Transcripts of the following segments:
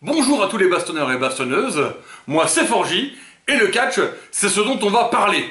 Bonjour à tous les bastonneurs et bastonneuses, moi c'est Forgy, et le catch, c'est ce dont on va parler.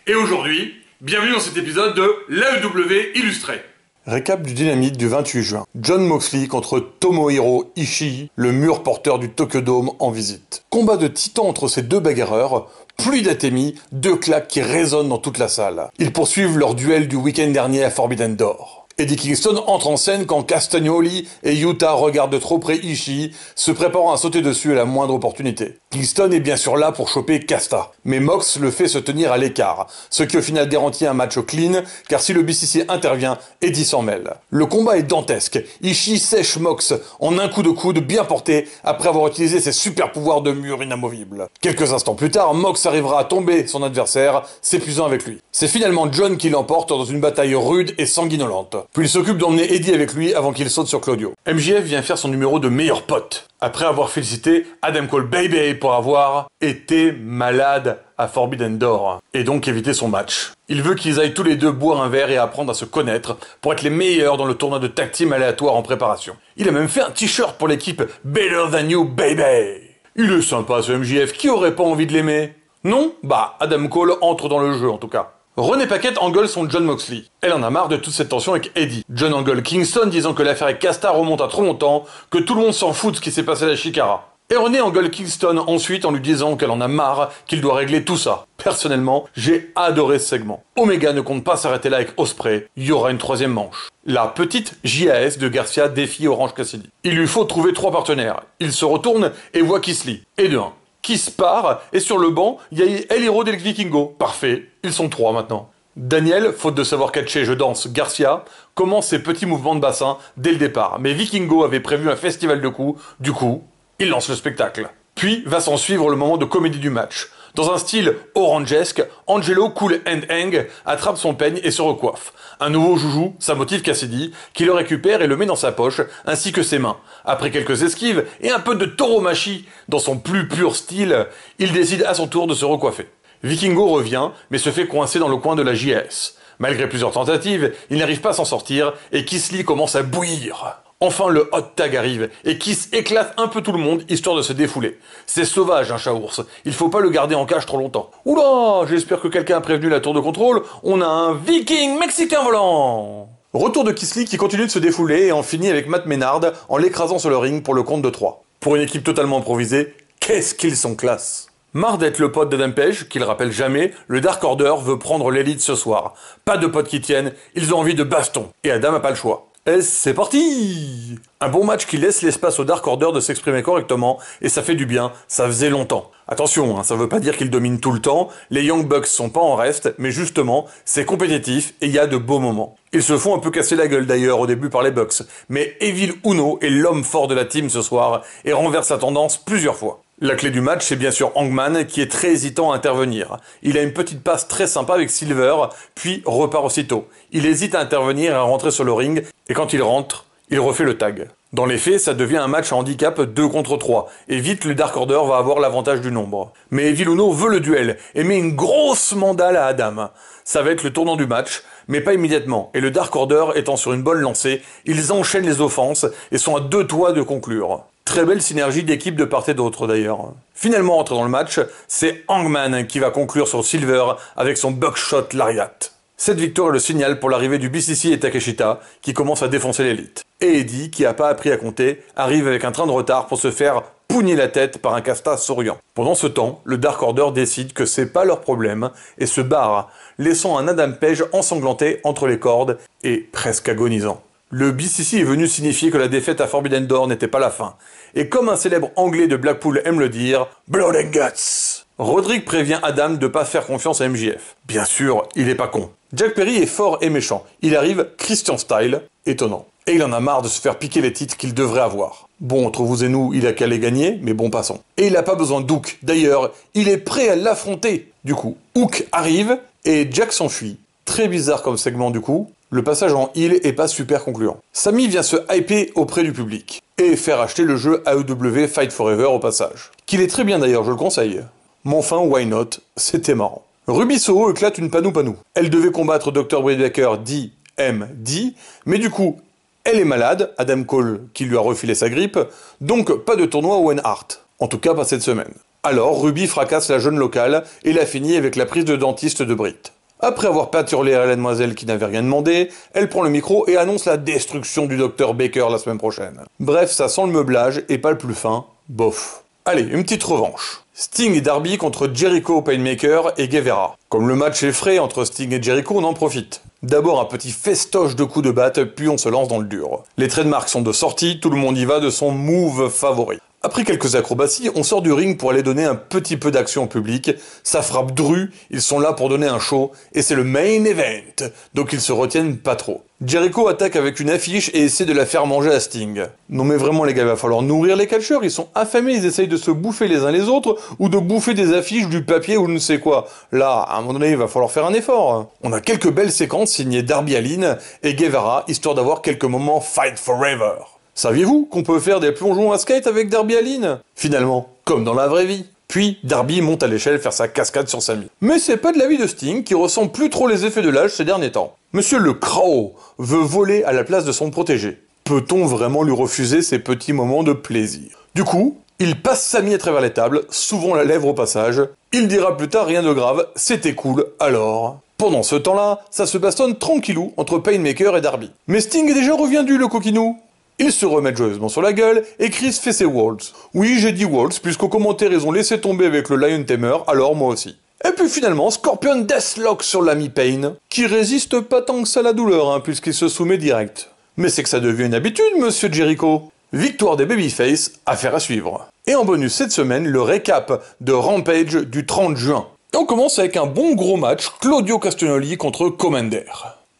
Et aujourd'hui, bienvenue dans cet épisode de l'AEW illustré. Récap du Dynamite du 28 juin. Jon Moxley contre Tomohiro Ishii, le mur porteur du Tokyo Dome en visite. Combat de titans entre ces deux bagarreurs, pluie d'atémie, deux claques qui résonnent dans toute la salle. Ils poursuivent leur duel du week-end dernier à Forbidden Door. Eddie Kingston entre en scène quand Castagnoli et Yuta regardent de trop près Ishii, se préparant à sauter dessus à la moindre opportunité. Kingston est bien sûr là pour choper Casta, mais Mox le fait se tenir à l'écart, ce qui au final garantit un match clean, car si le BCC intervient, Eddie s'en mêle. Le combat est dantesque, Ishii sèche Mox en un coup de coude bien porté après avoir utilisé ses super pouvoirs de mur inamovibles. Quelques instants plus tard, Mox arrivera à tomber son adversaire, s'épuisant avec lui. C'est finalement Jon qui l'emporte dans une bataille rude et sanguinolente. Puis il s'occupe d'emmener Eddie avec lui avant qu'il saute sur Claudio. MJF vient faire son numéro de meilleur pote, après avoir félicité Adam Cole Baby pour avoir été malade à Forbidden Door, et donc éviter son match. Il veut qu'ils aillent tous les deux boire un verre et apprendre à se connaître pour être les meilleurs dans le tournoi de tag team aléatoire en préparation. Il a même fait un t-shirt pour l'équipe Better Than You Baby. Il est sympa ce MJF, qui aurait pas envie de l'aimer? Non? Bah, Adam Cole entre dans le jeu en tout cas. Renee Paquette engueule son Jon Moxley. Elle en a marre de toute cette tension avec Eddie. Jon engueule Kingston disant que l'affaire avec Casta remonte à trop longtemps, que tout le monde s'en fout de ce qui s'est passé à la Chikara. Et Renee engueule Kingston ensuite en lui disant qu'elle en a marre, qu'il doit régler tout ça. Personnellement, j'ai adoré ce segment. Omega ne compte pas s'arrêter là avec Ospreay, il y aura une troisième manche. La petite JAS de Garcia défie Orange Cassidy. Il lui faut trouver 3 partenaires. Il se retourne et voit Kisly. Et de 1. Kiss part, et sur le banc, il y a El Hero del Vikingo. Parfait, ils sont 3 maintenant. Daniel, faute de savoir catcher je danse Garcia, commence ses petits mouvements de bassin dès le départ. Mais Vikingo avait prévu un festival de coups, du coup, il lance le spectacle. Puis va s'en suivre le moment de comédie du match. Dans un style orangesque, Angelo Cool and Hang attrape son peigne et se recoiffe. Un nouveau joujou, ça motive Cassidy, qui le récupère et le met dans sa poche, ainsi que ses mains. Après quelques esquives et un peu de tauromachie dans son plus pur style, il décide à son tour de se recoiffer. Vikingo revient, mais se fait coincer dans le coin de la JS. Malgré plusieurs tentatives, il n'arrive pas à s'en sortir et Kisly commence à bouillir. Enfin, le hot tag arrive, et Kiss éclate un peu tout le monde, histoire de se défouler. C'est sauvage, un chat-ours. Il faut pas le garder en cage trop longtemps. Oula, j'espère que quelqu'un a prévenu la tour de contrôle. On a un viking mexicain volant. Retour de Kisly qui continue de se défouler et en finit avec Matt Menard en l'écrasant sur le ring pour le compte de 3. Pour une équipe totalement improvisée, qu'est-ce qu'ils sont classe. Marre d'être le pote d'Adam Page, qu'il rappelle jamais, le Dark Order veut prendre l'élite ce soir. Pas de potes qui tiennent, ils ont envie de baston. Et Adam a pas le choix. Et c'est parti! Un bon match qui laisse l'espace au Dark Order de s'exprimer correctement, et ça fait du bien, ça faisait longtemps. Attention, ça veut pas dire qu'ils dominent tout le temps, les Young Bucks sont pas en reste, mais justement, c'est compétitif et il y a de beaux moments. Ils se font un peu casser la gueule d'ailleurs au début par les Bucks, mais Evil Uno est l'homme fort de la team ce soir, et renverse la tendance plusieurs fois. La clé du match, c'est bien sûr Hangman, qui est très hésitant à intervenir. Il a une petite passe très sympa avec Silver, puis repart aussitôt. Il hésite à intervenir et à rentrer sur le ring, et quand il rentre, il refait le tag. Dans les faits, ça devient un match à handicap 2 contre 3, et vite le Dark Order va avoir l'avantage du nombre. Mais Evil Uno veut le duel, et met une grosse mandale à Adam. Ça va être le tournant du match, mais pas immédiatement, et le Dark Order étant sur une bonne lancée, ils enchaînent les offenses, et sont à 2 doigts de conclure. Très belle synergie d'équipe de part et d'autre d'ailleurs. Finalement rentré dans le match, c'est Hangman qui va conclure sur Silver avec son buckshot lariat. Cette victoire est le signal pour l'arrivée du BCC et Takeshita qui commence à défoncer l'élite. Et Eddie, qui a pas appris à compter, arrive avec un train de retard pour se faire pougner la tête par un Casta souriant. Pendant ce temps, le Dark Order décide que c'est pas leur problème et se barre, laissant un Adam Page ensanglanté entre les cordes et presque agonisant. Le BCC est venu signifier que la défaite à Forbidden Door n'était pas la fin. Et comme un célèbre anglais de Blackpool aime le dire, Blood and Guts. Roderick prévient Adam de pas faire confiance à MJF. Bien sûr, il est pas con. Jack Perry est fort et méchant. Il arrive Christian style, étonnant. Et il en a marre de se faire piquer les titres qu'il devrait avoir. Bon, entre vous et nous, il a qu'à les gagner, mais bon, passons. Et il a pas besoin d'Hook. D'ailleurs, il est prêt à l'affronter. Du coup, Hook arrive et Jack s'enfuit. Très bizarre comme segment du coup. Le passage en heal est pas super concluant. Sami vient se hyper auprès du public et faire acheter le jeu AEW Fight Forever au passage. Qu'il est très bien d'ailleurs, je le conseille. Mais enfin, why not? C'était marrant. Ruby Soho éclate une panou. Elle devait combattre Dr. Britt Baker, DMD, mais du coup, Elle est malade, Adam Cole qui lui a refilé sa grippe, donc pas de tournoi Owen Hart. En tout cas pas cette semaine. Alors Ruby fracasse la jeune locale et la finit avec la prise de dentiste de Britt. Après avoir pâturé à la demoiselle qui n'avait rien demandé, elle prend le micro et annonce la destruction du Dr Baker la semaine prochaine. Bref, ça sent le meublage et pas le plus fin, bof. Allez, une petite revanche. Sting et Darby contre Jericho, Painmaker et Guevara. Comme le match est frais entre Sting et Jericho, on en profite. D'abord un petit festoche de coups de batte, puis on se lance dans le dur. Les trademarks sont de sortie, tout le monde y va de son move favori. Après quelques acrobaties, on sort du ring pour aller donner un petit peu d'action au public. Ça frappe dru, ils sont là pour donner un show, et c'est le main event, donc ils se retiennent pas trop. Jericho attaque avec une affiche et essaie de la faire manger à Sting. Non mais vraiment les gars, il va falloir nourrir les catcheurs, ils sont affamés, ils essayent de se bouffer les uns les autres, ou de bouffer des affiches, du papier ou je ne sais quoi. Là, à un moment donné, il va falloir faire un effort. On a quelques belles séquences signées Darby Allin et Guevara, histoire d'avoir quelques moments Fight Forever. Saviez-vous qu'on peut faire des plongeons à skate avec Darby Allin? Finalement, comme dans la vraie vie. Puis, Darby monte à l'échelle faire sa cascade sur Sami. Mais c'est pas de l'avis de Sting, qui ressent plus trop les effets de l'âge ces derniers temps. Monsieur le Crow veut voler à la place de son protégé. Peut-on vraiment lui refuser ces petits moments de plaisir? Du coup, il passe Sami à travers les tables, souvent la lèvre au passage. Il dira plus tard rien de grave, c'était cool, alors... Pendant ce temps-là, ça se bastonne tranquillou entre Painmaker et Darby. Mais Sting est déjà reviendu, le coquinou. Ils se remettent joyeusement sur la gueule, et Chris fait ses waltz. Oui, j'ai dit waltz, puisqu'aux commentaires ils ont laissé tomber avec le Lion Tamer, alors moi aussi. Et puis finalement, Scorpion Deathlock sur l'ami Pain, qui résiste pas tant que ça à la douleur, puisqu'il se soumet direct. Mais c'est que ça devient une habitude, monsieur Jericho. Victoire des Babyface, affaire à suivre. Et en bonus cette semaine, le récap de Rampage du 30 juin. Et on commence avec un bon gros match, Claudio Castagnoli contre Commander.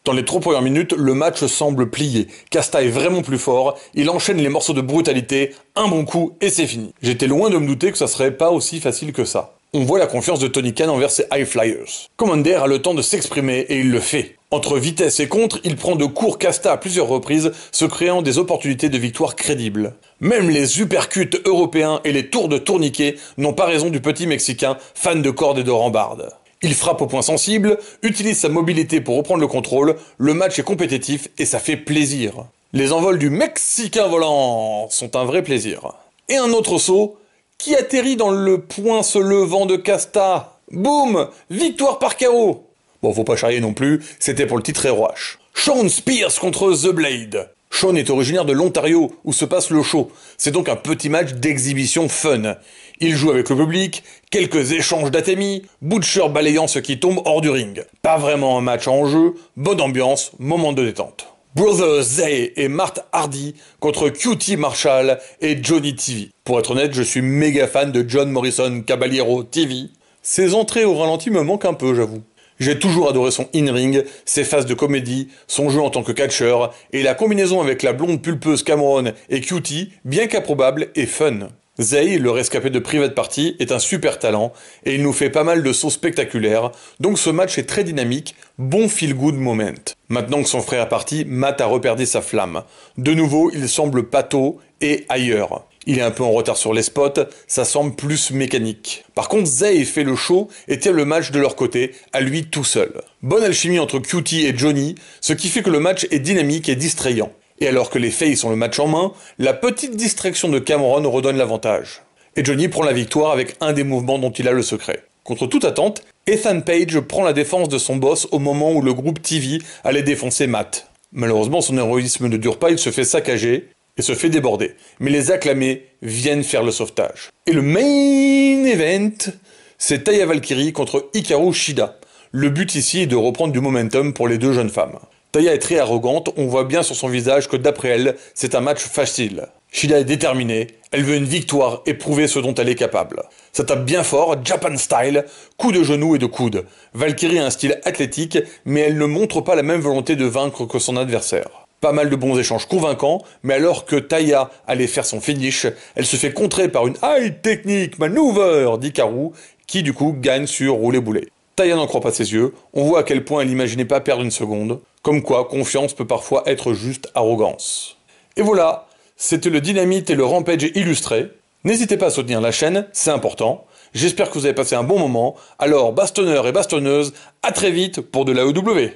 Dans les 3 premières minutes, le match semble plié. Casta est vraiment plus fort, il enchaîne les morceaux de brutalité, un bon coup et c'est fini. J'étais loin de me douter que ça serait pas aussi facile que ça. On voit la confiance de Tony Khan envers ses High Flyers. Commander a le temps de s'exprimer et il le fait. Entre vitesse et contre, il prend de court Casta à plusieurs reprises, se créant des opportunités de victoire crédibles. Même les uppercuts européens et les tours de tourniquet n'ont pas raison du petit Mexicain, fan de cordes et de rambardes. Il frappe au point sensible, utilise sa mobilité pour reprendre le contrôle, le match est compétitif et ça fait plaisir. Les envols du Mexicain volant sont un vrai plaisir. Et un autre saut qui atterrit dans le point se levant de Casta. Boum! Victoire par KO. Bon, faut pas charrier non plus, c'était pour le titre ROH. Shawn Spears contre The Blade. Shawn est originaire de l'Ontario, où se passe le show. C'est donc un petit match d'exhibition fun. Il joue avec le public, quelques échanges d'atemi, Butcher balayant ce qui tombe hors du ring. Pas vraiment un match en jeu, bonne ambiance, moment de détente. Brother Zay et Matt Hardy contre QT Marshall et Johnny TV. Pour être honnête, je suis méga fan de John Morrison Caballero TV. Ses entrées au ralenti me manquent un peu, j'avoue. J'ai toujours adoré son in-ring, ses phases de comédie, son jeu en tant que catcheur, et la combinaison avec la blonde pulpeuse Cameron et QT, bien qu'improbable, est fun. Zay, le rescapé de Private Party, est un super talent, et il nous fait pas mal de sauts spectaculaires, donc ce match est très dynamique, bon feel-good moment. Maintenant que son frère est parti, Matt a reperdu sa flamme. De nouveau, il semble pâteau et ailleurs. Il est un peu en retard sur les spots, ça semble plus mécanique. Par contre, Zay fait le show et tient le match de leur côté, à lui tout seul. Bonne alchimie entre QT et Johnny, ce qui fait que le match est dynamique et distrayant. Et alors que les Faces ont le match en main, la petite distraction de Cameron redonne l'avantage. Et Johnny prend la victoire avec un des mouvements dont il a le secret. Contre toute attente, Ethan Page prend la défense de son boss au moment où le groupe TV allait défoncer Matt. Malheureusement, son héroïsme ne dure pas, il se fait saccager et se fait déborder. Mais les acclamés viennent faire le sauvetage. Et le main event, c'est Taya Valkyrie contre Hikaru Shida. Le but ici est de reprendre du momentum pour les deux jeunes femmes. Taya est très arrogante, on voit bien sur son visage que d'après elle, c'est un match facile. Shida est déterminée, elle veut une victoire et prouver ce dont elle est capable. Ça tape bien fort, Japan style, coup de genou et de coude. Valkyrie a un style athlétique, mais elle ne montre pas la même volonté de vaincre que son adversaire. Pas mal de bons échanges convaincants, mais alors que Taya allait faire son finish, elle se fait contrer par une high technique maneuver d'Hikaru, qui du coup gagne sur roulé-boulé. Taya n'en croit pas ses yeux, on voit à quel point elle n'imaginait pas perdre une seconde, comme quoi confiance peut parfois être juste arrogance. Et voilà, c'était le Dynamite et le Rampage illustré. N'hésitez pas à soutenir la chaîne, c'est important. J'espère que vous avez passé un bon moment, alors bastonneurs et bastonneuses, à très vite pour de l'AEW.